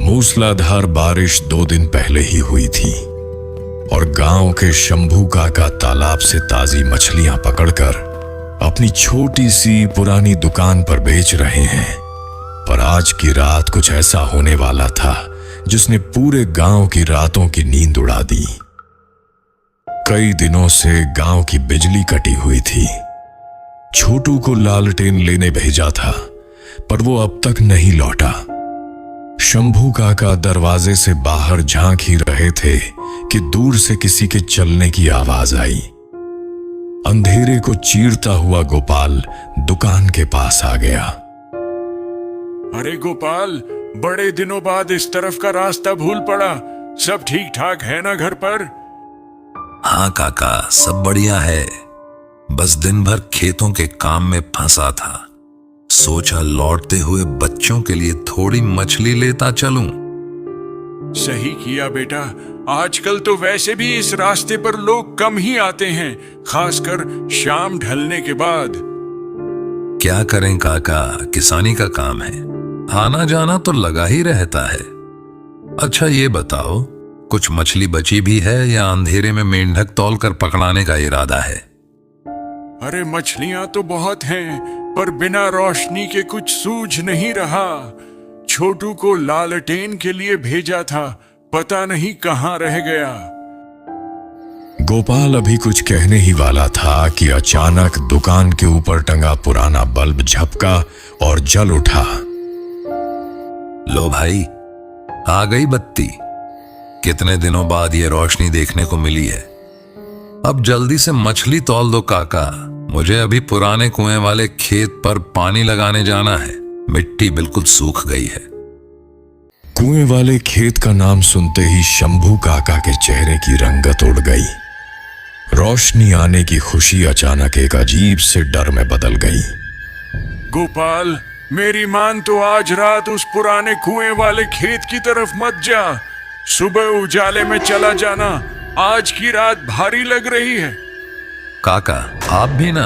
मूसलाधार बारिश 2 दिन पहले ही हुई थी और गांव के शंभू काका तालाब से ताजी मछलियां पकड़कर अपनी छोटी सी पुरानी दुकान पर बेच रहे हैं। पर आज की रात कुछ ऐसा होने वाला था जिसने पूरे गांव की रातों की नींद उड़ा दी। कई दिनों से गांव की बिजली कटी हुई थी। छोटू को लालटेन लेने भेजा था पर वो अब तक नहीं लौटा। शंभू काका दरवाजे से बाहर झांक ही रहे थे कि दूर से किसी के चलने की आवाज आई। अंधेरे को चीरता हुआ गोपाल दुकान के पास आ गया। अरे गोपाल, बड़े दिनों बाद इस तरफ का रास्ता भूल पड़ा। सब ठीक ठाक है ना घर पर? हाँ काका, सब बढ़िया है। बस दिन भर खेतों के काम में फंसा था। सोचा लौटते हुए बच्चों के लिए थोड़ी मछली लेता चलूं। सही किया बेटा। आजकल तो वैसे भी इस रास्ते पर लोग कम ही आते हैं, खासकर शाम ढलने के बाद। क्या करें काका, किसानी का काम है, आना जाना तो लगा ही रहता है। अच्छा ये बताओ, कुछ मछली बची भी है या अंधेरे में मेंढक तौलकर पकड़ाने का इरादा है? अरे मछलियां तो बहुत हैं, पर बिना रोशनी के कुछ सूझ नहीं रहा। छोटू को लालटेन के लिए भेजा था, पता नहीं कहां रह गया। गोपाल अभी कुछ कहने ही वाला था कि अचानक दुकान के ऊपर टंगा पुराना बल्ब झपका और जल उठा। लो भाई, आ गई बत्ती। कितने दिनों बाद ये रोशनी देखने को मिली है। अब जल्दी से मछली तौल दो काका, मुझे अभी पुराने कुएं वाले खेत पर पानी लगाने जाना है। मिट्टी बिल्कुल सूख गई है। कुएं वाले खेत का नाम सुनते ही शंभू काका के चेहरे की रंगत उड़ गई। रोशनी आने की खुशी अचानक एक अजीब से डर में बदल गई। गोपाल, मेरी मान तो आज रात उस पुराने कुएं वाले खेत की तरफ मत जा। सुबह उजाले में चला जाना। आज की रात भारी लग रही है। काका आप भी ना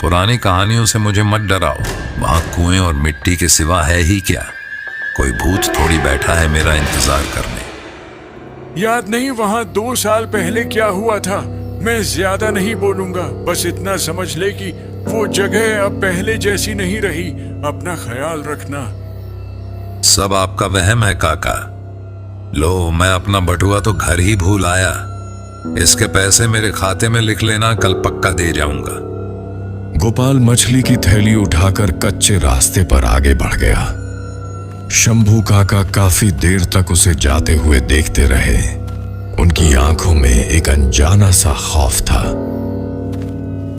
पुरानी कहानियों से मुझे मत डराओ। वहां कुएं और मिट्टी के सिवा है ही क्या। कोई भूत थोड़ी बैठा है मेरा इंतजार करने। याद नहीं वहां 2 साल पहले क्या हुआ था? मैं ज्यादा नहीं बोलूंगा, बस इतना समझ ले कि वो जगह अब पहले जैसी नहीं रही। अपना ख्याल रखना। सब आपका वहम है काका। लो, मैं अपना बटुआ तो घर ही भूल आया। इसके पैसे मेरे खाते में लिख लेना, कल पक्का दे जाऊंगा। गोपाल मछली की थैली उठाकर कच्चे रास्ते पर आगे बढ़ गया। शंभू काका काफी देर तक उसे जाते हुए देखते रहे। उनकी आंखों में एक अनजाना सा खौफ था।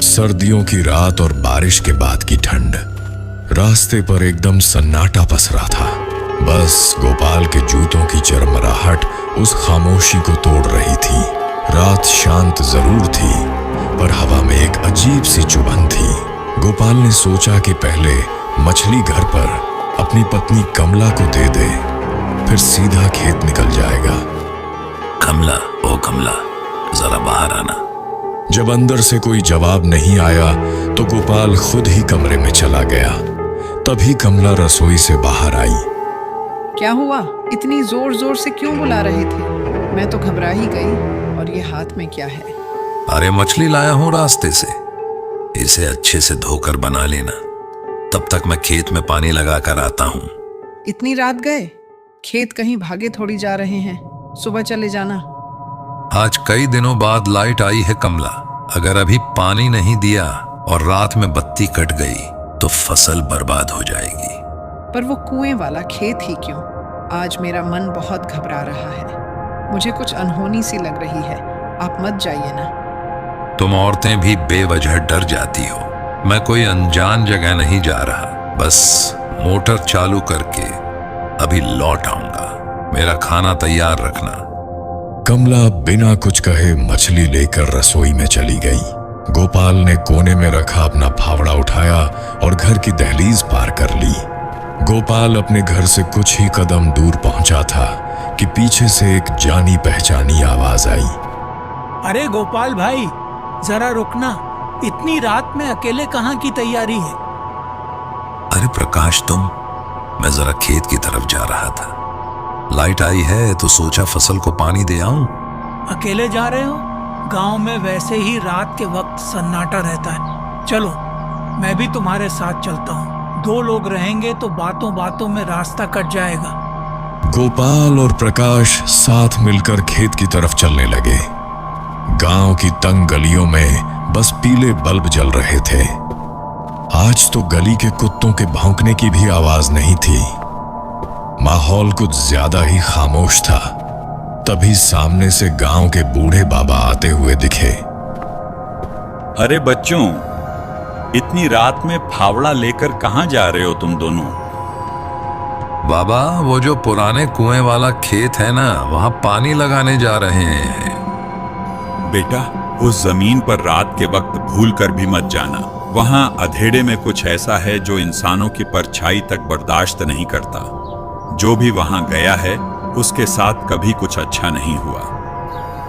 सर्दियों की रात और बारिश के बाद की ठंड। रास्ते पर एकदम सन्नाटा पसरा था। बस गोपाल के जूतों की चरमराहट उस खामोशी को तोड़ रही थी। रात शांत जरूर थी, पर हवा में एक अजीब सी चुभन थी। गोपाल ने सोचा कि पहले मछली घर पर अपनी पत्नी कमला को दे दे, फिर सीधा खेत निकल जाएगा। कमला, ओ कमला, जरा बाहर आना। जब अंदर से कोई जवाब नहीं आया तो गोपाल खुद ही कमरे में चला गया। तभी कमला रसोई से बाहर आई। क्या हुआ? इतनी जोर जोर से क्यों बुला रहे थे? मैं तो घबरा ही गई। और ये हाथ में क्या है? अरे मछली लाया हूं रास्ते से, इसे अच्छे से धोकर बना लेना। तब तक मैं खेत में पानी लगाकर आता हूं। इतनी रात गए? खेत कहीं भागे थोड़ी जा रहे हैं, सुबह चले जाना। आज कई दिनों बाद लाइट आई है कमला। अगर अभी पानी नहीं दिया और रात में बत्ती कट गई तो फसल बर्बाद हो जाएगी। पर वो कुएं वाला खेत ही क्यों? आज मेरा मन बहुत घबरा रहा है। मुझे कुछ अनहोनी सी लग रही है। आप मत जाइए ना। तुम औरतें भी बेवजह डर जाती हो। मैं कोई अनजान जगह नहीं जा रहा। बस मोटर चालू करके अभी लौट आऊंगा। मेरा खाना तैयार रखना। कमला बिना कुछ कहे मछली लेकर रसोई में चली गई। गोपाल ने कोने में रखा अपना फावड़ा उठाया और घर की दहलीज पार कर ली। गोपाल अपने घर से कुछ ही कदम दूर पहुंचा था कि पीछे से एक जानी पहचानी आवाज आई। अरे गोपाल भाई, जरा रुकना। इतनी रात में अकेले कहाँ की तैयारी है? अरे प्रकाश, तुम? मैं जरा खेत की तरफ जा रहा था। लाइट आई है तो सोचा फसल को पानी दे आऊं। अकेले जा रहे हो? गांव में वैसे ही रात के वक्त सन्नाटा रहता है। चलो मैं भी तुम्हारे साथ चलता हूँ। 2 लोग रहेंगे तो बातों बातों में रास्ता कट जाएगा। गोपाल और प्रकाश साथ मिलकर खेत की तरफ चलने लगे। गांव की तंग गलियों में बस पीले बल्ब जल रहे थे। आज तो गली के कुत्तों के भौंकने की भी आवाज नहीं थी। माहौल कुछ ज्यादा ही खामोश था। तभी सामने से गांव के बूढ़े बाबा आते हुए दिखे। अरे बच्चों, इतनी रात में फावड़ा लेकर कहां जा रहे हो तुम दोनों? बाबा, वो जो पुराने कुएं वाला खेत है ना, वहां पानी लगाने जा रहे हैं। बेटा, उस जमीन पर रात के वक्त भूल कर भी मत जाना। वहां अंधेरे में कुछ ऐसा है जो इंसानों की परछाई तक बर्दाश्त नहीं करता। जो भी वहां गया है उसके साथ कभी कुछ अच्छा नहीं हुआ।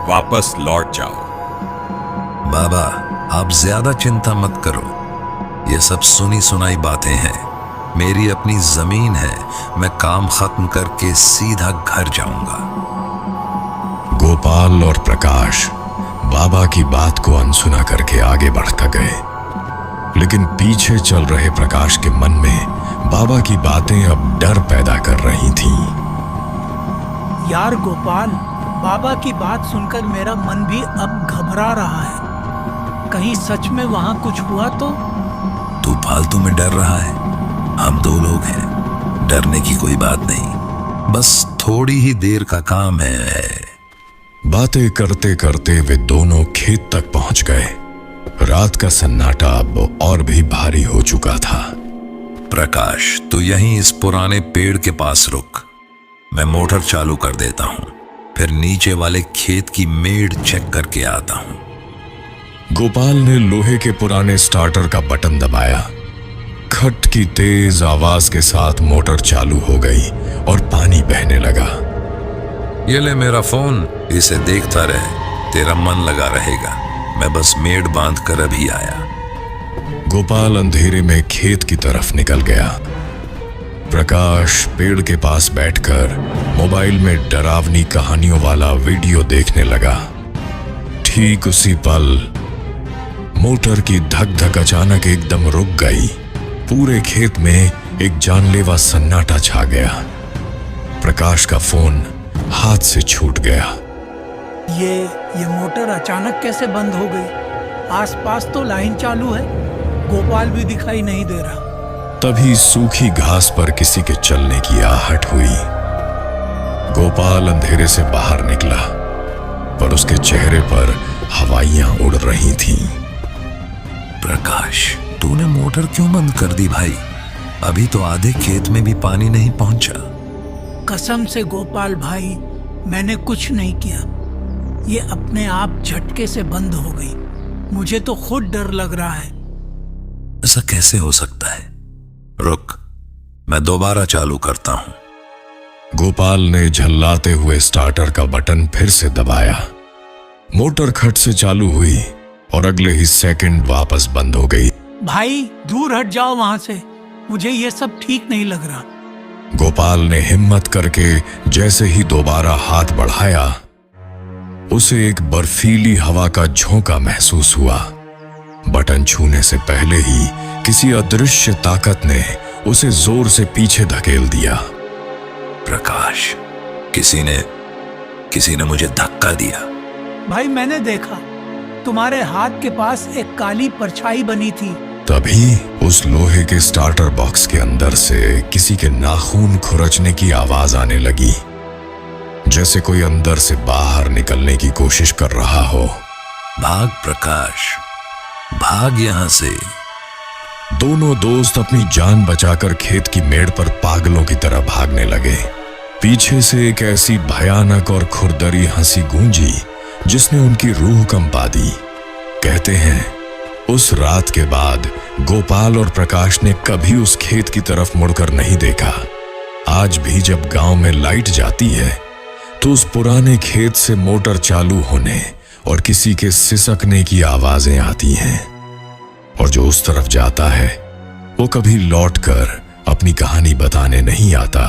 वापस लौट जाओ। बाबा, आप ज्यादा चिंता मत करो। ये सब सुनी सुनाई बातें हैं। मेरी अपनी जमीन है। मैं काम खत्म करके सीधा घर जाऊंगा। गोपाल और प्रकाश बाबा की बात को अनसुना करके आगे बढ़कर गए, लेकिन पीछे चल रहे प्रकाश के मन में बाबा की बातें अब डर पैदा कर रही थीं। यार गोपाल, बाबा की बात सुनकर मेरा मन भी अब घबरा रहा है। कहीं सच में वहां कुछ हुआ तो? तू फालतू में डर रहा है। हम 2 लोग हैं, डरने की कोई बात नहीं। बस थोड़ी ही देर का काम है। बातें करते करते वे दोनों खेत तक पहुंच गए। रात का सन्नाटा अब और भी भारी हो चुका था। प्रकाश, तू यहीं इस पुराने पेड़ के पास रुक। मैं मोटर चालू कर देता हूं, फिर नीचे वाले खेत की मेड़ चेक करके आता हूं। गोपाल ने लोहे के पुराने स्टार्टर का बटन दबाया। खट की तेज आवाज के साथ मोटर चालू हो गई और पानी बहने लगा। ये ले मेरा फोन, इसे देखता रहे, तेरा मन लगा रहेगा। मैं बस मेड़ बांध कर अभी आया। गोपाल अंधेरे में खेत की तरफ निकल गया। प्रकाश पेड़ के पास बैठकर मोबाइल में डरावनी कहानियों वाला वीडियो देखने लगा। ठीक उसी पल मोटर की धक धक अचानक एकदम रुक गई। पूरे खेत में एक जानलेवा सन्नाटा छा गया। प्रकाश का फोन हाथ से छूट गया। ये मोटर अचानक कैसे बंद हो गई? आसपास तो लाइन चालू है, गोपाल भी दिखाई नहीं दे रहा। तभी सूखी घास पर किसी के चलने की आहट हुई। गोपाल अंधेरे से बाहर निकला, पर उसके चेहरे पर हवाइयां उड़ रही थीं। प्रकाश, तूने मोटर क्यों बंद कर दी भाई? अभी तो आधे खेत में भी पानी नहीं पहुंचा। कसम से गोपाल भाई, मैंने कुछ नहीं किया। ये अपने आप झटके से बंद हो गई। मुझे तो खुद डर लग रहा है। ऐसा कैसे हो सकता है? रुक, मैं दोबारा चालू करता हूं। गोपाल ने झल्लाते हुए स्टार्टर का बटन फिर से दबाया। मोटर खट से चालू हुई और अगले ही सेकंड वापस बंद हो गई। भाई दूर हट जाओ वहां से, मुझे ये सब ठीक नहीं लग रहा। गोपाल ने हिम्मत करके जैसे ही दोबारा हाथ बढ़ाया, उसे एक बर्फीली हवा का झोंका महसूस हुआ। बटन छूने से पहले ही किसी अदृश्य ताकत ने उसे जोर से पीछे धकेल दिया। प्रकाश, किसी ने मुझे धक्का दिया। भाई मैंने देखा, तुम्हारे हाथ के पास एक काली परछाई बनी थी। तभी उस लोहे के स्टार्टर बॉक्स के अंदर से किसी के नाखून खुरचने की आवाज आने लगी, जैसे कोई अंदर से बाहर निकलने की कोशिश कर रहा हो। भाग प्रकाश, भाग यहां से। दोनों दोस्त अपनी जान बचाकर खेत की मेड़ पर पागलों की तरह भागने लगे। पीछे से एक ऐसी भयानक और खुरदरी हंसी गूंजी जिसने उनकी रूह कंपा दी। कहते हैं उस रात के बाद गोपाल और प्रकाश ने कभी उस खेत की तरफ मुड़कर नहीं देखा। आज भी जब गांव में लाइट जाती है तो उस पुराने खेत से मोटर चालू होने और किसी के सिसकने की आवाजें आती हैं, और जो उस तरफ जाता है वो कभी लौटकर अपनी कहानी बताने नहीं आता।